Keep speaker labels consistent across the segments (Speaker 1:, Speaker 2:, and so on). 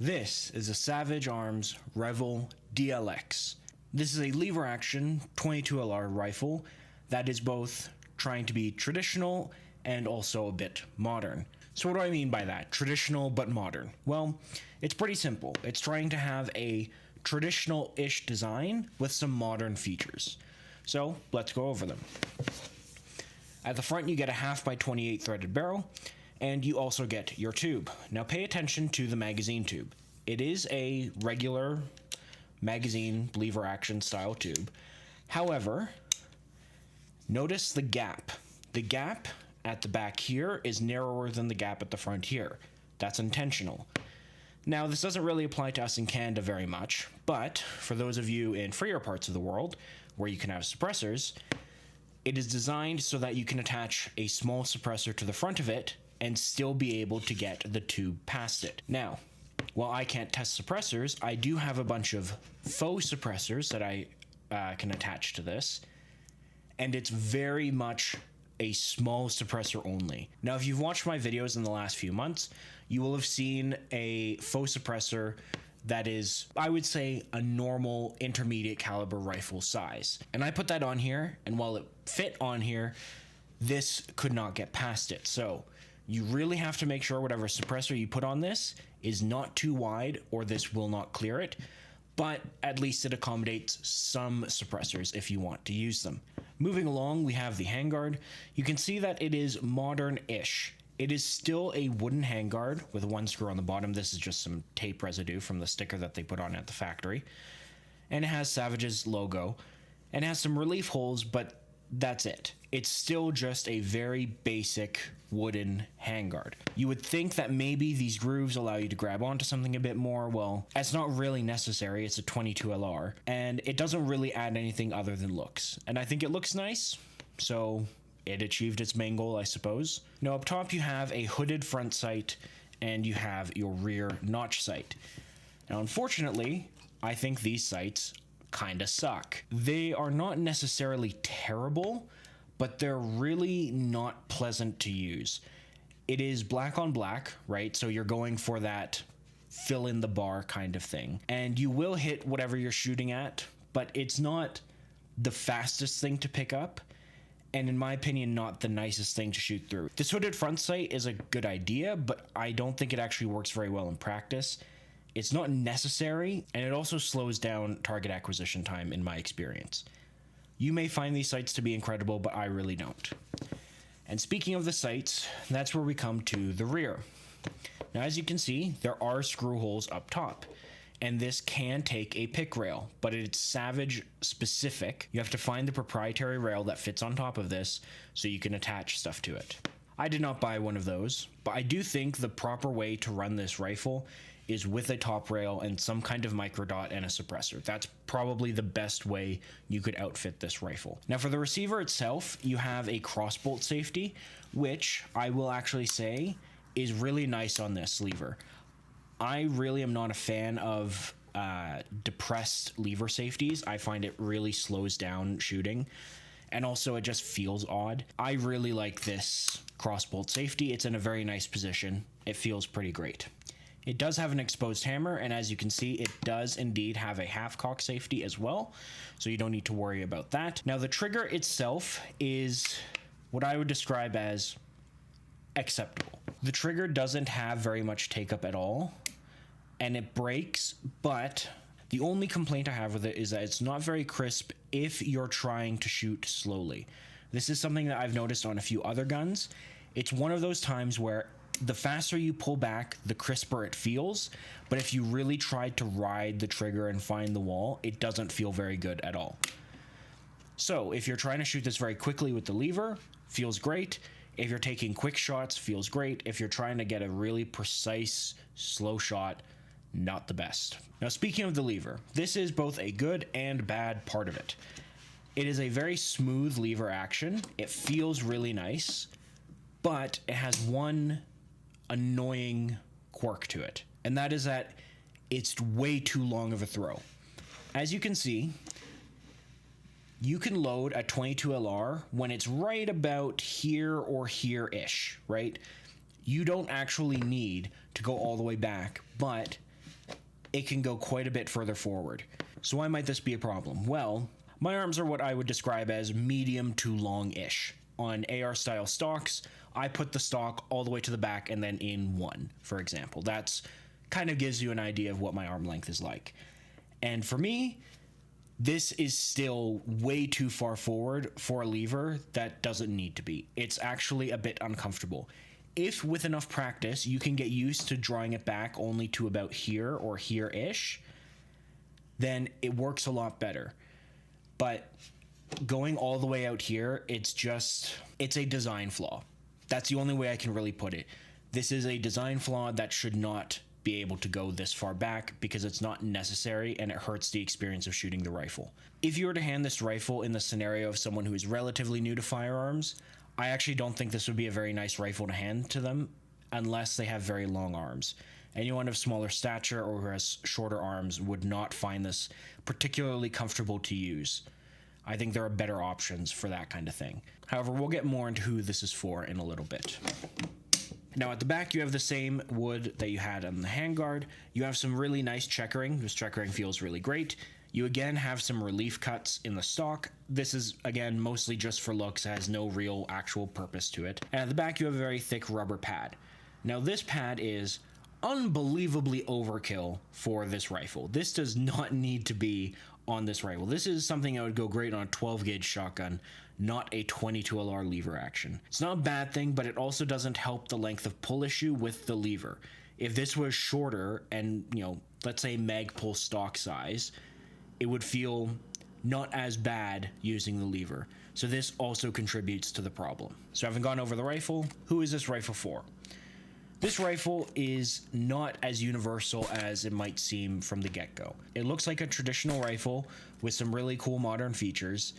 Speaker 1: This is a Savage Arms Revel DLX. This is a lever action 22LR rifle that is both trying to be traditional and also a bit modern. So what do I mean by that? Traditional but modern. Well, it's pretty simple. It's trying to have a traditional-ish design with some modern features. So let's go over them. At the front you get a 1/2x28 threaded barrel, and you also get your tube. Now pay attention to the magazine tube. It is a regular magazine lever action style tube. However, notice the gap. The gap at the back here is narrower than the gap at the front here. That's intentional. Now this doesn't really apply to us in Canada very much, but for those of you in freer parts of the world where you can have suppressors, it is designed so that you can attach a small suppressor to the front of it and still be able to get the tube past it. Now, while I can't test suppressors, I do have a bunch of faux suppressors that I can attach to this, and it's very much a small suppressor only. Now, if you've watched my videos in the last few months, you will have seen a faux suppressor that is, I would say, a normal intermediate caliber rifle size. And I put that on here, and while it fit on here, this could not get past it. So you really have to make sure whatever suppressor you put on this is not too wide or this will not clear it, but at least it accommodates some suppressors if you want to use them. Moving along, we have the handguard. You can see that it is modern-ish. It is still a wooden handguard with one screw on the bottom. This is just some tape residue from the sticker that they put on at the factory. And it has Savage's logo and has some relief holes, but that's it. It's still just a very basic wooden handguard. You would think that maybe these grooves allow you to grab onto something a bit more. Well, it's not really necessary. It's a 22LR, and it doesn't really add anything other than looks. And I think it looks nice, so it achieved its main goal, I suppose. Now, up top you have a hooded front sight, and you have your rear notch sight. Now, unfortunately, I think these sights kinda suck. They are not necessarily terrible, but they're really not pleasant to use. It is black on black, right? So you're going for that fill in the bar kind of thing. And you will hit whatever you're shooting at, but it's not the fastest thing to pick up, and in my opinion, not the nicest thing to shoot through. This hooded front sight is a good idea, but I don't think it actually works very well in practice. It's not necessary, and it also slows down target acquisition time in my experience. You may find these sights to be incredible, but I really don't. And speaking of the sights, that's where we come to the rear. Now, as you can see, there are screw holes up top, and this can take a pick rail, but it's Savage specific. You have to find the proprietary rail that fits on top of this so you can attach stuff to it. I did not buy one of those, but I do think the proper way to run this rifle is with a top rail and some kind of microdot and a suppressor. That's probably the best way you could outfit this rifle. Now for the receiver itself, you have a crossbolt safety, which I will actually say is really nice on this lever. I really am not a fan of depressed lever safeties. I find it really slows down shooting, and also it just feels odd. I really like this crossbolt safety. It's in a very nice position. It feels pretty great. It does have an exposed hammer, and as you can see, it does indeed have a half cock safety as well, so you don't need to worry about that. Now, the trigger itself is what I would describe as acceptable. The trigger doesn't have very much take up at all, and it breaks, but the only complaint I have with it is that it's not very crisp if you're trying to shoot slowly. This is something that I've noticed on a few other guns. It's one of those times where the faster you pull back, the crisper it feels, but if you really try to ride the trigger and find the wall, it doesn't feel very good at all. So if you're trying to shoot this very quickly with the lever, feels great. If you're taking quick shots, feels great. If you're trying to get a really precise, slow shot, not the best. Now, speaking of the lever, this is both a good and bad part of it. It is a very smooth lever action. It feels really nice, but it has one annoying quirk to it, and that is that it's way too long of a throw. As you can see, you can load a 22LR when it's right about here or here-ish, right? You don't actually need to go all the way back, but it can go quite a bit further forward. So why might this be a problem? Well, my arms are what I would describe as medium to long-ish. On AR style stocks, I put the stock all the way to the back and then in one, for example. That's kind of gives you an idea of what my arm length is like. And for me, this is still way too far forward for a lever that doesn't need to be. It's actually a bit uncomfortable. If with enough practice you can get used to drawing it back only to about here or here-ish, then it works a lot better. But going all the way out here, it's a design flaw. That's the only way I can really put it. This is a design flaw that should not be able to go this far back because it's not necessary and it hurts the experience of shooting the rifle. If you were to hand this rifle in the scenario of someone who is relatively new to firearms, I actually don't think this would be a very nice rifle to hand to them unless they have very long arms. Anyone of smaller stature or who has shorter arms would not find this particularly comfortable to use. I think there are better options for that kind of thing. However, we'll get more into who this is for in a little bit. Now at the back you have the same wood that you had on the handguard. You have some really nice checkering. This checkering feels really great. You again have some relief cuts in the stock. This is again mostly just for looks, it has no real actual purpose to it. And at the back you have a very thick rubber pad. Now this pad is unbelievably overkill for this rifle. This does not need to be on this rifle. This is something that would go great on a 12 gauge shotgun, not a 22 LR lever action. It's not a bad thing, but it also doesn't help the length of pull issue with the lever. If this was shorter and, let's say mag pull stock size, it would feel not as bad using the lever. So this also contributes to the problem. So having gone over the rifle, who is this rifle for? This rifle is not as universal as it might seem from the get-go. It looks like a traditional rifle with some really cool modern features,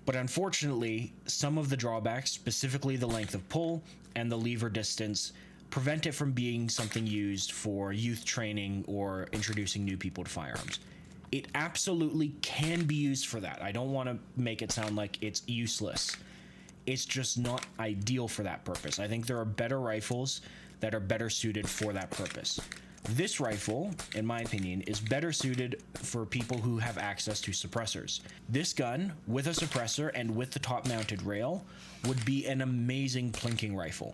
Speaker 1: but unfortunately, some of the drawbacks, specifically the length of pull and the lever distance, prevent it from being something used for youth training or introducing new people to firearms. It absolutely can be used for that. I don't want to make it sound like it's useless. It's just not ideal for that purpose. I think there are better rifles that are better suited for that purpose. This rifle, in my opinion, is better suited for people who have access to suppressors. This gun, with a suppressor and with the top-mounted rail, would be an amazing plinking rifle.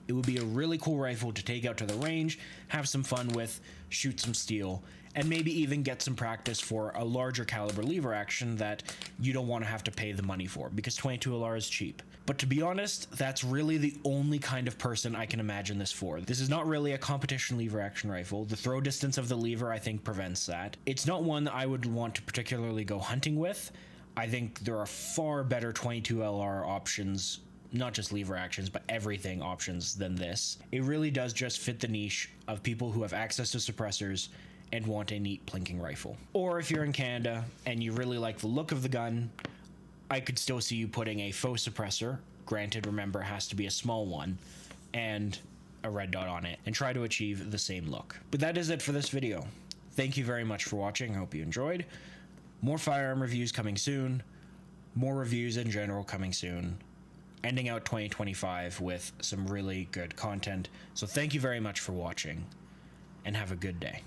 Speaker 1: It would be a really cool rifle to take out to the range, have some fun with, shoot some steel, and maybe even get some practice for a larger caliber lever action that you don't want to have to pay the money for, because 22 LR is cheap. But to be honest, that's really the only kind of person I can imagine this for. This is not really a competition lever action rifle. The throw distance of the lever, I think, prevents that. It's not one that I would want to particularly go hunting with. I think there are far better 22 LR options, not just lever actions, but everything options than this. It really does just fit the niche of people who have access to suppressors and want a neat plinking rifle. Or if you're in Canada and you really like the look of the gun, I could still see you putting a faux suppressor, granted, remember, it has to be a small one, and a red dot on it, and try to achieve the same look. But that is it for this video. Thank you very much for watching. I hope you enjoyed. More firearm reviews coming soon. More reviews in general coming soon. Ending out 2025 with some really good content. So thank you very much for watching, and have a good day.